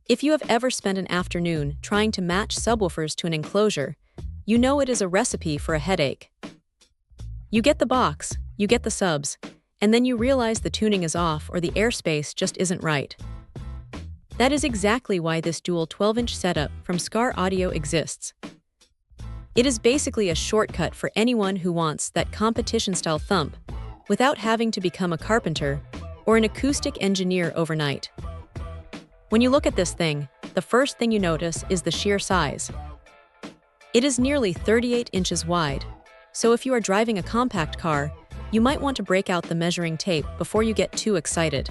If you have ever spent an afternoon trying to match subwoofers to an enclosure, you know it is a recipe for a headache. You get the box, you get the subs, and then you realize the tuning is off or the airspace just isn't right. That is exactly why this dual 12-inch setup from Skar Audio exists. It is basically a shortcut for anyone who wants that competition-style thump without having to become a carpenter or an acoustic engineer overnight. When you look at this thing, the first thing you notice is the sheer size. It is nearly 38 inches wide, so if you are driving a compact car, you might want to break out the measuring tape before you get too excited.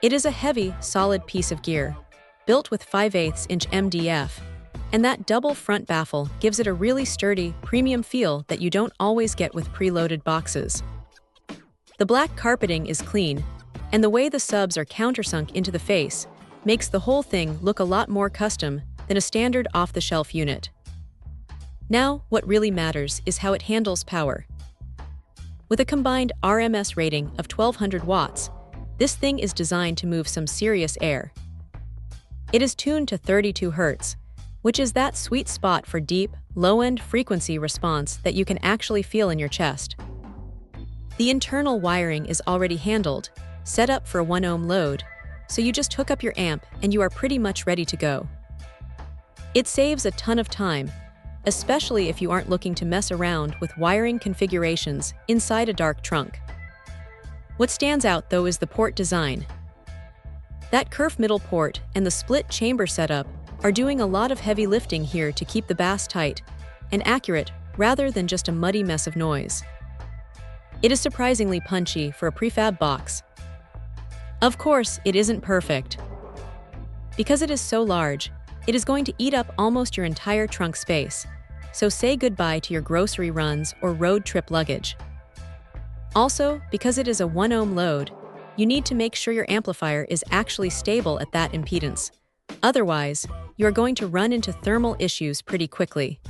It is a heavy, solid piece of gear, built with 5/8-inch MDF, and that double front baffle gives it a really sturdy, premium feel that you don't always get with preloaded boxes. The black carpeting is clean, and the way the subs are countersunk into the face makes the whole thing look a lot more custom than a standard off-the-shelf unit. Now, what really matters is how it handles power. With a combined RMS rating of 1200 watts, this thing is designed to move some serious air. It is tuned to 32 Hz, which is that sweet spot for deep, low-end frequency response that you can actually feel in your chest. The internal wiring is already handled, set up for a 1 ohm load, so you just hook up your amp and you are pretty much ready to go. It saves a ton of time, especially if you aren't looking to mess around with wiring configurations inside a dark trunk. What stands out, though, is the port design. That kerf middle port and the split chamber setup are doing a lot of heavy lifting here to keep the bass tight and accurate rather than just a muddy mess of noise. It is surprisingly punchy for a prefab box. Of course, it isn't perfect. Because it is so large, it is going to eat up almost your entire trunk space, so say goodbye to your grocery runs or road trip luggage. Also, because it is a 1 ohm load, you need to make sure your amplifier is actually stable at that impedance. Otherwise, you are going to run into thermal issues pretty quickly.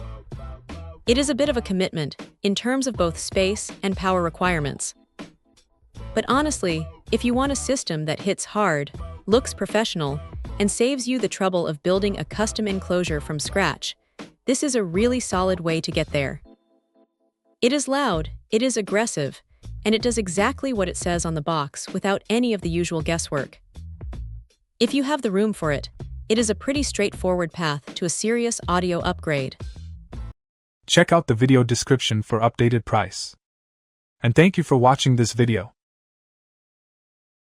It is a bit of a commitment in terms of both space and power requirements. But honestly, if you want a system that hits hard, looks professional, and saves you the trouble of building a custom enclosure from scratch, this is a really solid way to get there. It is loud, it is aggressive, and it does exactly what it says on the box without any of the usual guesswork. If you have the room for it, it is a pretty straightforward path to a serious audio upgrade. Check out the video description for updated price. And thank you for watching this video.